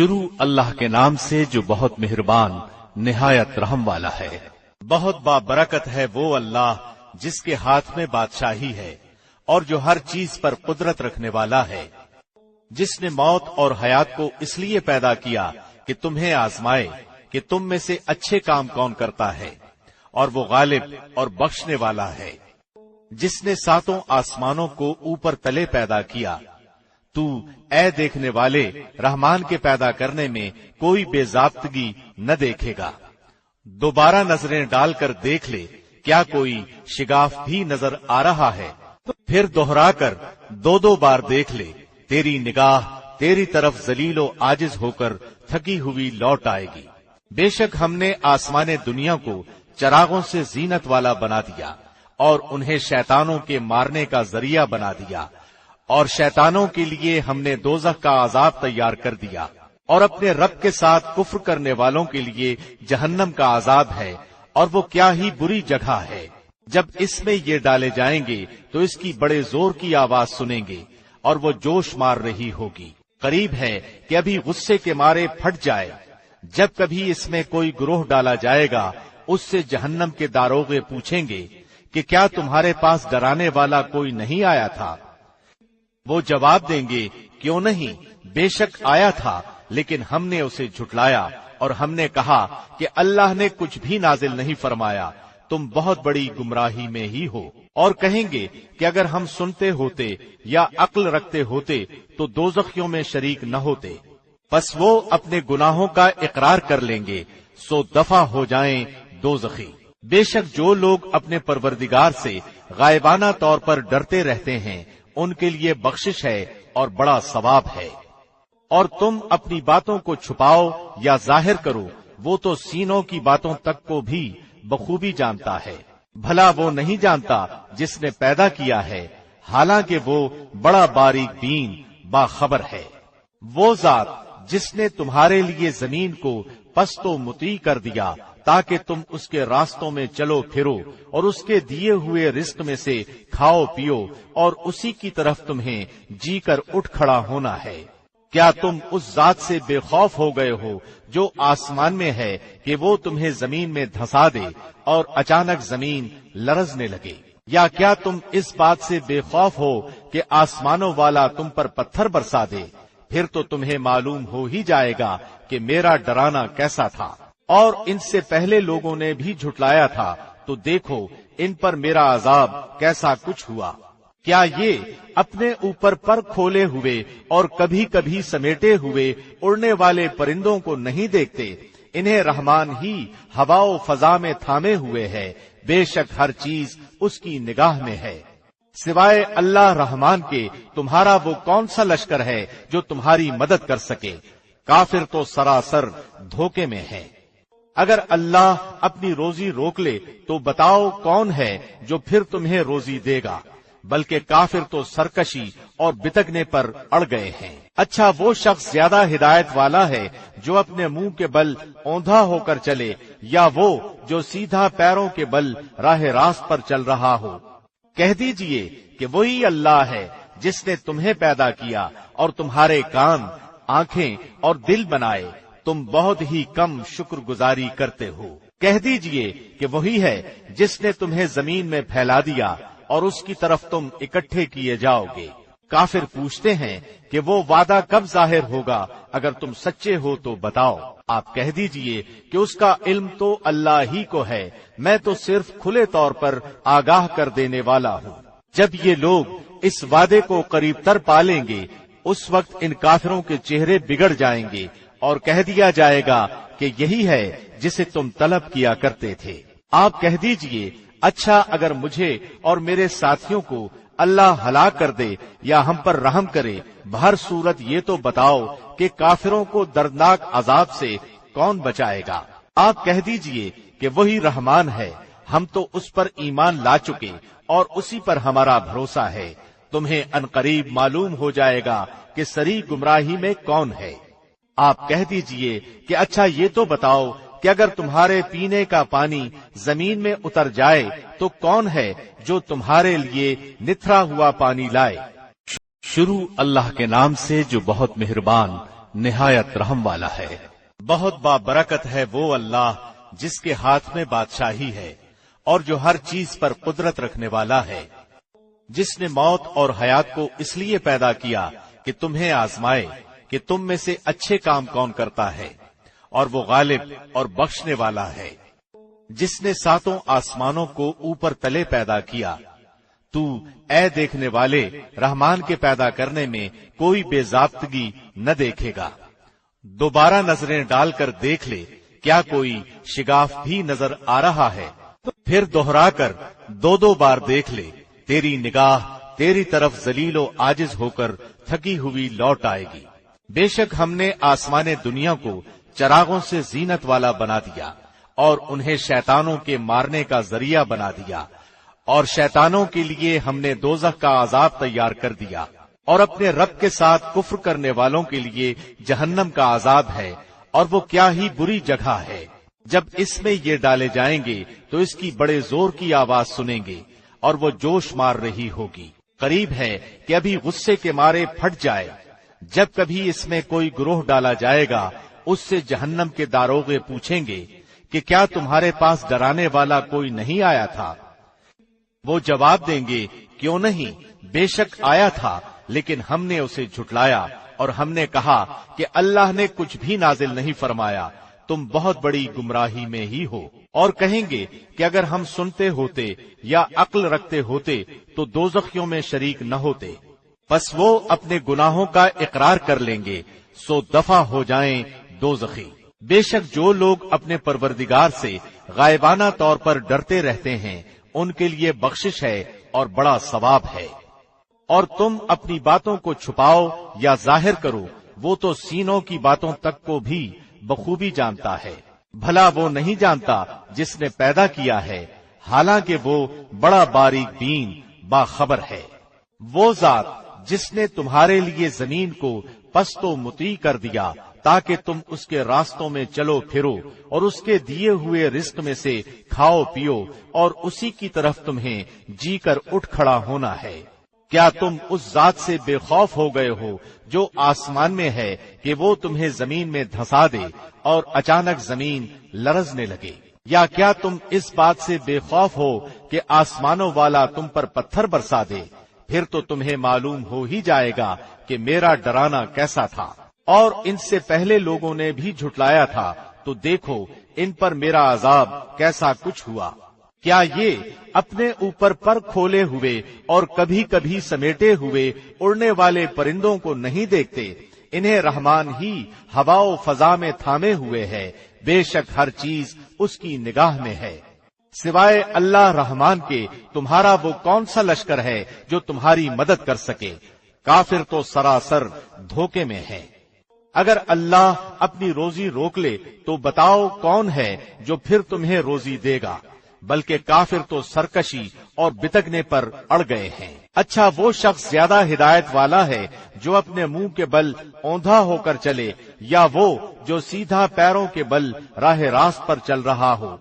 شروع اللہ کے نام سے جو بہت مہربان نہایت رحم والا ہے۔ بہت بابرکت ہے وہ اللہ جس کے ہاتھ میں بادشاہی ہے اور جو ہر چیز پر قدرت رکھنے والا ہے، جس نے موت اور حیات کو اس لیے پیدا کیا کہ تمہیں آزمائے کہ تم میں سے اچھے کام کون کرتا ہے، اور وہ غالب اور بخشنے والا ہے، جس نے ساتوں آسمانوں کو اوپر تلے پیدا کیا۔ تو اے دیکھنے والے رحمان کے پیدا کرنے میں کوئی بے ضابطگی نہ دیکھے گا۔ دوبارہ نظریں ڈال کر دیکھ لے، کیا کوئی شگاف بھی نظر آ رہا ہے؟ پھر دوہرا کر دو بار دیکھ لے، تیری نگاہ تیری طرف ذلیل و عاجز ہو کر تھکی ہوئی لوٹ آئے گی۔ بے شک ہم نے آسمان دنیا کو چراغوں سے زینت والا بنا دیا اور انہیں شیطانوں کے مارنے کا ذریعہ بنا دیا، اور شیطانوں کے لیے ہم نے دوزخ کا عذاب تیار کر دیا، اور اپنے رب کے ساتھ کفر کرنے والوں کے لیے جہنم کا عذاب ہے، اور وہ کیا ہی بری جگہ ہے۔ جب اس میں یہ ڈالے جائیں گے تو اس کی بڑے زور کی آواز سنیں گے اور وہ جوش مار رہی ہوگی۔ قریب ہے کہ ابھی غصے کے مارے پھٹ جائے۔ جب کبھی اس میں کوئی گروہ ڈالا جائے گا، اس سے جہنم کے داروغے پوچھیں گے کہ کیا تمہارے پاس ڈرانے والا کوئی نہیں آیا تھا؟ وہ جواب دیں گے، کیوں نہیں، بے شک آیا تھا، لیکن ہم نے اسے جھٹلایا اور ہم نے کہا کہ اللہ نے کچھ بھی نازل نہیں فرمایا، تم بہت بڑی گمراہی میں ہی ہو۔ اور کہیں گے کہ اگر ہم سنتے ہوتے یا عقل رکھتے ہوتے تو دوزخیوں میں شریک نہ ہوتے۔ پس وہ اپنے گناہوں کا اقرار کر لیں گے، سو دفع ہو جائیں دوزخی۔ بے شک جو لوگ اپنے پروردگار سے غائبانہ طور پر ڈرتے رہتے ہیں، ان کے لیے بخشش ہے اور بڑا ثواب ہے۔ اور تم اپنی باتوں کو چھپاؤ یا ظاہر کرو، وہ تو سینوں کی باتوں تک کو بھی بخوبی جانتا ہے۔ بھلا وہ نہیں جانتا جس نے پیدا کیا ہے، حالانکہ وہ بڑا باریک بین باخبر ہے۔ وہ ذات جس نے تمہارے لیے زمین کو پست و مطیع کر دیا تاکہ تم اس کے راستوں میں چلو پھرو اور اس کے دیے ہوئے رزق میں سے کھاؤ پیو، اور اسی کی طرف تمہیں جی کر اٹھ کھڑا ہونا ہے۔ کیا تم اس ذات سے بے خوف ہو گئے ہو جو آسمان میں ہے کہ وہ تمہیں زمین میں دھسا دے اور اچانک زمین لرزنے لگے؟ یا کیا تم اس بات سے بے خوف ہو کہ آسمانوں والا تم پر پتھر برسا دے؟ پھر تو تمہیں معلوم ہو ہی جائے گا کہ میرا ڈرانا کیسا تھا۔ اور ان سے پہلے لوگوں نے بھی جھٹلایا تھا، تو دیکھو ان پر میرا عذاب کیسا کچھ ہوا۔ کیا یہ اپنے اوپر پر کھولے ہوئے اور کبھی کبھی سمیٹے ہوئے اڑنے والے پرندوں کو نہیں دیکھتے؟ انہیں رحمان ہی ہوا و فضا میں تھامے ہوئے ہے، بے شک ہر چیز اس کی نگاہ میں ہے۔ سوائے اللہ رحمان کے تمہارا وہ کون سا لشکر ہے جو تمہاری مدد کر سکے؟ کافر تو سراسر دھوکے میں ہے۔ اگر اللہ اپنی روزی روک لے تو بتاؤ کون ہے جو پھر تمہیں روزی دے گا؟ بلکہ کافر تو سرکشی اور بتکنے پر اڑ گئے ہیں۔ اچھا وہ شخص زیادہ ہدایت والا ہے جو اپنے منہ کے بل اوندھا ہو کر چلے، یا وہ جو سیدھا پیروں کے بل راہ راست پر چل رہا ہو؟ کہہ دیجئے کہ وہی اللہ ہے جس نے تمہیں پیدا کیا اور تمہارے کان، آنکھیں اور دل بنائے، تم بہت ہی کم شکر گزاری کرتے ہو۔ کہہ دیجئے کہ وہی ہے جس نے تمہیں زمین میں پھیلا دیا اور اس کی طرف تم اکٹھے کیے جاؤ گے۔ کافر پوچھتے ہیں کہ وہ وعدہ کب ظاہر ہوگا؟ اگر تم سچے ہو تو بتاؤ۔ آپ کہہ دیجئے کہ اس کا علم تو اللہ ہی کو ہے، میں تو صرف کھلے طور پر آگاہ کر دینے والا ہوں۔ جب یہ لوگ اس وعدے کو قریب تر پالیں گے، اس وقت ان کافروں کے چہرے بگڑ جائیں گے اور کہہ دیا جائے گا کہ یہی ہے جسے تم طلب کیا کرتے تھے۔ آپ کہہ دیجئے، اچھا اگر مجھے اور میرے ساتھیوں کو اللہ ہلاک کر دے یا ہم پر رحم کرے، بہر صورت یہ تو بتاؤ کہ کافروں کو دردناک عذاب سے کون بچائے گا؟ آپ کہہ دیجئے کہ وہی رحمان ہے، ہم تو اس پر ایمان لا چکے اور اسی پر ہمارا بھروسہ ہے۔ تمہیں عنقریب معلوم ہو جائے گا کہ سری گمراہی میں کون ہے۔ آپ کہہ دیجئے کہ اچھا یہ تو بتاؤ کہ اگر تمہارے پینے کا پانی زمین میں اتر جائے تو کون ہے جو تمہارے لیے نتھرا ہوا پانی لائے؟ شروع اللہ کے نام سے جو بہت مہربان نہایت رحم والا ہے۔ بہت بابرکت ہے وہ اللہ جس کے ہاتھ میں بادشاہی ہے اور جو ہر چیز پر قدرت رکھنے والا ہے، جس نے موت اور حیات کو اس لیے پیدا کیا کہ تمہیں آزمائے کہ تم میں سے اچھے کام کون کرتا ہے، اور وہ غالب اور بخشنے والا ہے، جس نے ساتوں آسمانوں کو اوپر تلے پیدا کیا۔ تو اے دیکھنے والے رحمان کے پیدا کرنے میں کوئی بے ضابطگی نہ دیکھے گا۔ دوبارہ نظریں ڈال کر دیکھ لے، کیا کوئی شگاف بھی نظر آ رہا ہے؟ پھر دوہرا کر دو بار دیکھ لے، تیری نگاہ تیری طرف ذلیل و عاجز ہو کر تھکی ہوئی لوٹ آئے گی۔ بے شک ہم نے آسمان دنیا کو چراغوں سے زینت والا بنا دیا اور انہیں شیطانوں کے مارنے کا ذریعہ بنا دیا، اور شیطانوں کے لیے ہم نے دوزخ کا عذاب تیار کر دیا، اور اپنے رب کے ساتھ کفر کرنے والوں کے لیے جہنم کا عذاب ہے، اور وہ کیا ہی بری جگہ ہے۔ جب اس میں یہ ڈالے جائیں گے تو اس کی بڑے زور کی آواز سنیں گے اور وہ جوش مار رہی ہوگی۔ قریب ہے کہ ابھی غصے کے مارے پھٹ جائے۔ جب کبھی اس میں کوئی گروہ ڈالا جائے گا، اس سے جہنم کے داروغے پوچھیں گے کہ کیا تمہارے پاس ڈرانے والا کوئی نہیں آیا تھا؟ وہ جواب دیں گے، کیوں نہیں، بے شک آیا تھا، لیکن ہم نے اسے جھٹلایا اور ہم نے کہا کہ اللہ نے کچھ بھی نازل نہیں فرمایا، تم بہت بڑی گمراہی میں ہی ہو۔ اور کہیں گے کہ اگر ہم سنتے ہوتے یا عقل رکھتے ہوتے تو دوزخیوں میں شریک نہ ہوتے۔ بس وہ اپنے گناہوں کا اقرار کر لیں گے، سو دفع ہو جائیں دوزخی۔ بے شک جو لوگ اپنے پروردگار سے غائبانہ طور پر ڈرتے رہتے ہیں، ان کے لیے بخشش ہے اور بڑا ثواب ہے۔ اور تم اپنی باتوں کو چھپاؤ یا ظاہر کرو، وہ تو سینوں کی باتوں تک کو بھی بخوبی جانتا ہے۔ بھلا وہ نہیں جانتا جس نے پیدا کیا ہے، حالانکہ وہ بڑا باریک بین باخبر ہے۔ وہ ذات جس نے تمہارے لیے زمین کو پست و مطیع کر دیا تاکہ تم اس کے راستوں میں چلو پھرو اور اس کے دیے ہوئے رزق میں سے کھاؤ پیو، اور اسی کی طرف تمہیں جی کر اٹھ کھڑا ہونا ہے۔ کیا تم اس ذات سے بے خوف ہو گئے ہو جو آسمان میں ہے کہ وہ تمہیں زمین میں دھسا دے اور اچانک زمین لرزنے لگے؟ یا کیا تم اس بات سے بے خوف ہو کہ آسمانوں والا تم پر پتھر برسا دے؟ پھر تو تمہیں معلوم ہو ہی جائے گا کہ میرا ڈرانا کیسا تھا۔ اور ان سے پہلے لوگوں نے بھی جھٹلایا تھا، تو دیکھو ان پر میرا عذاب کیسا کچھ ہوا۔ کیا یہ اپنے اوپر پر کھولے ہوئے اور کبھی کبھی سمیٹے ہوئے اڑنے والے پرندوں کو نہیں دیکھتے؟ انہیں رحمان ہی ہوا و فضا میں تھامے ہوئے ہے، بے شک ہر چیز اس کی نگاہ میں ہے۔ سوائے اللہ رحمان کے تمہارا وہ کون سا لشکر ہے جو تمہاری مدد کر سکے؟ کافر تو سراسر دھوکے میں ہے۔ اگر اللہ اپنی روزی روک لے تو بتاؤ کون ہے جو پھر تمہیں روزی دے گا؟ بلکہ کافر تو سرکشی اور بتگنے پر اڑ گئے ہیں۔ اچھا وہ شخص زیادہ ہدایت والا ہے جو اپنے منہ کے بل اوندھا ہو کر چلے، یا وہ جو سیدھا پیروں کے بل راہ راست پر چل رہا ہو؟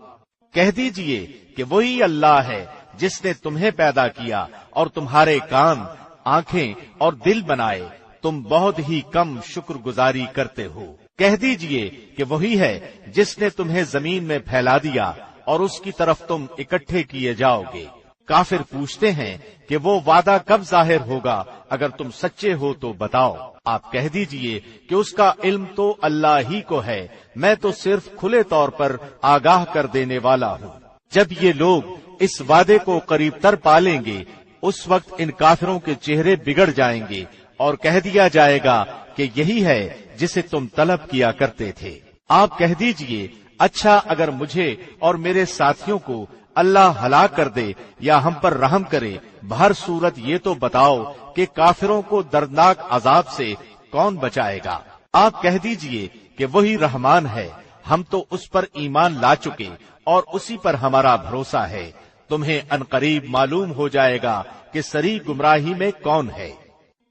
کہہ دیجئے کہ وہی اللہ ہے جس نے تمہیں پیدا کیا اور تمہارے کان، آنکھیں اور دل بنائے، تم بہت ہی کم شکر گزاری کرتے ہو۔ کہہ دیجئے کہ وہی ہے جس نے تمہیں زمین میں پھیلا دیا اور اس کی طرف تم اکٹھے کیے جاؤ گے۔ کافر پوچھتے ہیں کہ وہ وعدہ کب ظاہر ہوگا؟ اگر تم سچے ہو تو بتاؤ۔ آپ کہہ دیجئے کہ اس کا علم تو اللہ ہی کو ہے، میں تو صرف کھلے طور پر آگاہ کر دینے والا ہوں۔ جب یہ لوگ اس وعدے کو قریب تر پالیں گے، اس وقت ان کافروں کے چہرے بگڑ جائیں گے اور کہہ دیا جائے گا کہ یہی ہے جسے تم طلب کیا کرتے تھے۔ آپ کہہ دیجئے، اچھا اگر مجھے اور میرے ساتھیوں کو اللہ ہلاک کر دے یا ہم پر رحم کرے، بہر صورت یہ تو بتاؤ کہ کافروں کو دردناک عذاب سے کون بچائے گا؟ آپ کہہ دیجئے کہ وہی رحمان ہے، ہم تو اس پر ایمان لا چکے اور اسی پر ہمارا بھروسہ ہے۔ تمہیں عنقریب معلوم ہو جائے گا کہ سری گمراہی میں کون ہے۔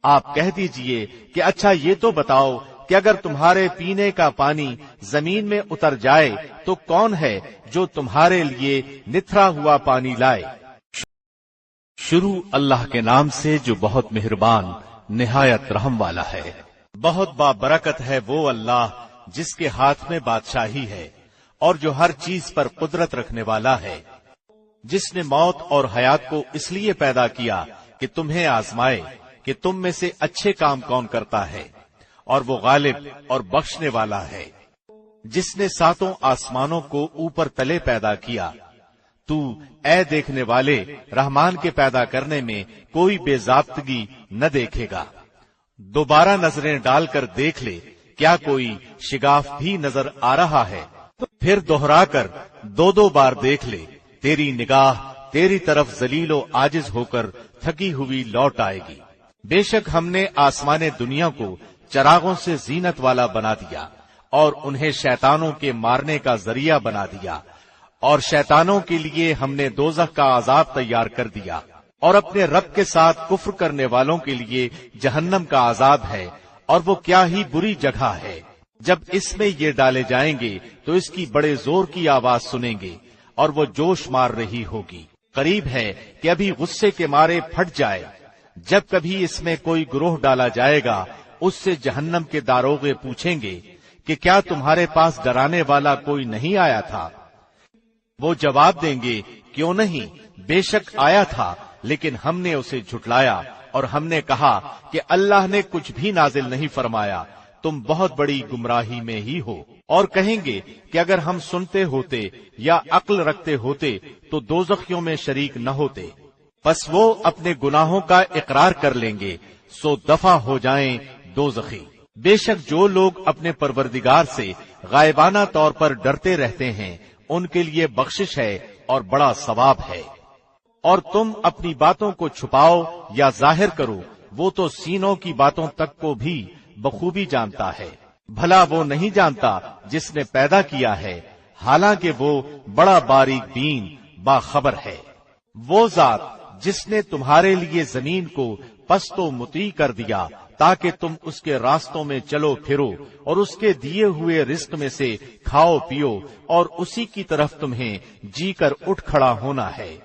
آپ کہہ دیجئے کہ اچھا یہ تو بتاؤ کہ اگر تمہارے پینے کا پانی زمین میں اتر جائے تو کون ہے جو تمہارے لیے نتھرا ہوا پانی لائے؟ شروع اللہ کے نام سے جو بہت مہربان نہایت رحم والا ہے۔ بہت بابرکت ہے وہ اللہ جس کے ہاتھ میں بادشاہی ہے اور جو ہر چیز پر قدرت رکھنے والا ہے، جس نے موت اور حیات کو اس لیے پیدا کیا کہ تمہیں آزمائے کہ تم میں سے اچھے کام کون کرتا ہے، اور وہ غالب اور بخشنے والا ہے، جس نے ساتوں آسمانوں کو اوپر تلے پیدا کیا۔ تو اے دیکھنے والے رحمان کے پیدا کرنے میں کوئی بے ضابطگی نہ دیکھے گا۔ دوبارہ نظریں ڈال کر دیکھ لے، کیا کوئی شگاف بھی نظر آ رہا ہے؟ پھر دوہرا کر دو بار دیکھ لے، تیری نگاہ تیری طرف ذلیل و عاجز ہو کر تھکی ہوئی لوٹ آئے گی۔ بے شک ہم نے آسمان دنیا کو چراغوں سے زینت والا بنا دیا اور انہیں شیطانوں کے مارنے کا ذریعہ بنا دیا، اور شیطانوں کے لیے ہم نے دوزخ کا عذاب تیار کر دیا، اور اپنے رب کے ساتھ کفر کرنے والوں کے لیے جہنم کا عذاب ہے، اور وہ کیا ہی بری جگہ ہے۔ جب اس میں یہ ڈالے جائیں گے تو اس کی بڑے زور کی آواز سنیں گے اور وہ جوش مار رہی ہوگی۔ قریب ہے کہ ابھی غصے کے مارے پھٹ جائے۔ جب کبھی اس میں کوئی گروہ ڈالا جائے گا، اس سے جہنم کے داروغے پوچھیں گے کہ کیا تمہارے پاس ڈرانے والا کوئی نہیں آیا تھا؟ وہ جواب دیں گے، کیوں نہیں، بے شک آیا تھا، لیکن ہم نے اسے جھٹلایا اور ہم نے کہا کہ اللہ نے کچھ بھی نازل نہیں فرمایا، تم بہت بڑی گمراہی میں ہی ہو۔ اور کہیں گے کہ اگر ہم سنتے ہوتے یا عقل رکھتے ہوتے تو دوزخیوں میں شریک نہ ہوتے۔ پس وہ اپنے گناہوں کا اقرار کر لیں گے، سو دفع ہو جائیں دوزخی۔ بے شک جو لوگ اپنے پروردگار سے غائبانہ طور پر ڈرتے رہتے ہیں، ان کے لیے بخشش ہے اور بڑا ثواب ہے۔ اور تم اپنی باتوں کو چھپاؤ یا ظاہر کرو، وہ تو سینوں کی باتوں تک کو بھی بخوبی جانتا ہے۔ بھلا وہ نہیں جانتا جس نے پیدا کیا ہے، حالانکہ وہ بڑا باریک بین باخبر ہے۔ وہ ذات جس نے تمہارے لیے زمین کو پست و مطیع کر دیا تاکہ تم اس کے راستوں میں چلو پھرو اور اس کے دیے ہوئے رزق میں سے کھاؤ پیو، اور اسی کی طرف تمہیں جی کر اٹھ کھڑا ہونا ہے۔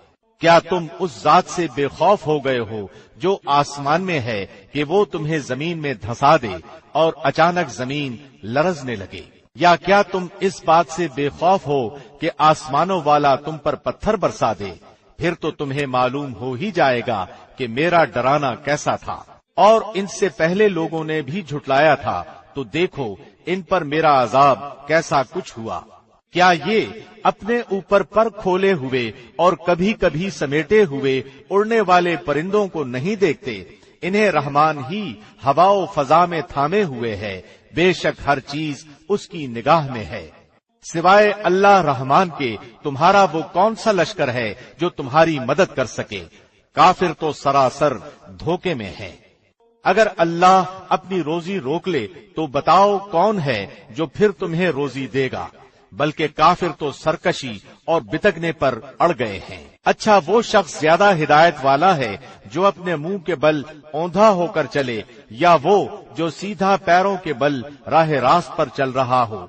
کیا تم اس ذات سے بے خوف ہو گئے ہو جو آسمان میں ہے کہ وہ تمہیں زمین میں دھسا دے اور اچانک زمین لرزنے لگے؟ یا کیا تم اس بات سے بے خوف ہو کہ آسمانوں والا تم پر پتھر برسا دے؟ پھر تو تمہیں معلوم ہو ہی جائے گا کہ میرا ڈرانا کیسا تھا۔ اور ان سے پہلے لوگوں نے بھی جھٹلایا تھا، تو دیکھو ان پر میرا عذاب کیسا کچھ ہوا۔ کیا یہ اپنے اوپر پر کھولے ہوئے اور کبھی کبھی سمیٹے ہوئے اڑنے والے پرندوں کو نہیں دیکھتے؟ انہیں رحمان ہی ہوا و فضا میں تھامے ہوئے ہے، بے شک ہر چیز اس کی نگاہ میں ہے۔ سوائے اللہ رحمان کے تمہارا وہ کون سا لشکر ہے جو تمہاری مدد کر سکے؟ کافر تو سراسر دھوکے میں ہے۔ اگر اللہ اپنی روزی روک لے تو بتاؤ کون ہے جو پھر تمہیں روزی دے گا؟ بلکہ کافر تو سرکشی اور بتکنے پر اڑ گئے ہیں۔ اچھا وہ شخص زیادہ ہدایت والا ہے جو اپنے منہ کے بل اوندھا ہو کر چلے، یا وہ جو سیدھا پیروں کے بل راہ راست پر چل رہا ہو؟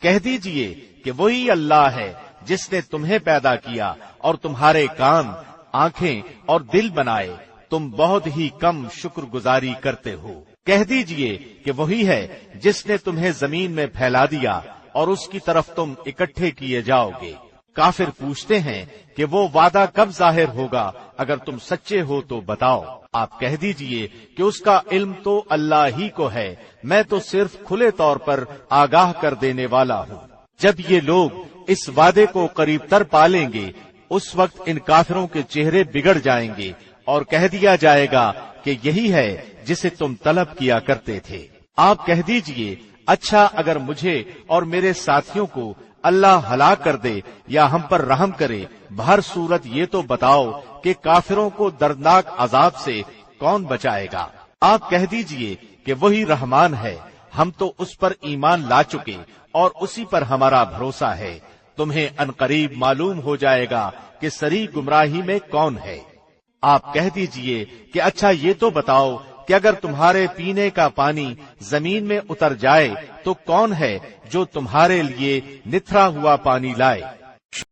کہہ دیجئے کہ وہی اللہ ہے جس نے تمہیں پیدا کیا اور تمہارے کان، آنکھیں اور دل بنائے، تم بہت ہی کم شکر گزاری کرتے ہو۔ کہہ دیجئے کہ وہی ہے جس نے تمہیں زمین میں پھیلا دیا اور اس کی طرف تم اکٹھے کیے جاؤ گے۔ کافر پوچھتے ہیں کہ وہ وعدہ کب ظاہر ہوگا؟ اگر تم سچے ہو تو بتاؤ۔ آپ کہہ دیجئے کہ اس کا علم تو اللہ ہی کو ہے، میں تو صرف کھلے طور پر آگاہ کر دینے والا ہوں۔ جب یہ لوگ اس وعدے کو قریب تر پالیں گے، اس وقت ان کافروں کے چہرے بگڑ جائیں گے اور کہہ دیا جائے گا کہ یہی ہے جسے تم طلب کیا کرتے تھے۔ آپ کہہ دیجئے، اچھا اگر مجھے اور میرے ساتھیوں کو اللہ ہلاک کر دے یا ہم پر رحم کرے، بہر صورت یہ تو بتاؤ کہ کافروں کو دردناک عذاب سے کون بچائے گا؟ آپ کہہ دیجئے کہ وہی رحمان ہے، ہم تو اس پر ایمان لا چکے اور اسی پر ہمارا بھروسہ ہے۔ تمہیں عنقریب معلوم ہو جائے گا کہ سری گمراہی میں کون ہے۔ آپ کہہ دیجئے کہ اچھا یہ تو بتاؤ کہ اگر تمہارے پینے کا پانی زمین میں اتر جائے تو کون ہے جو تمہارے لیے نتھرا ہوا پانی لائے؟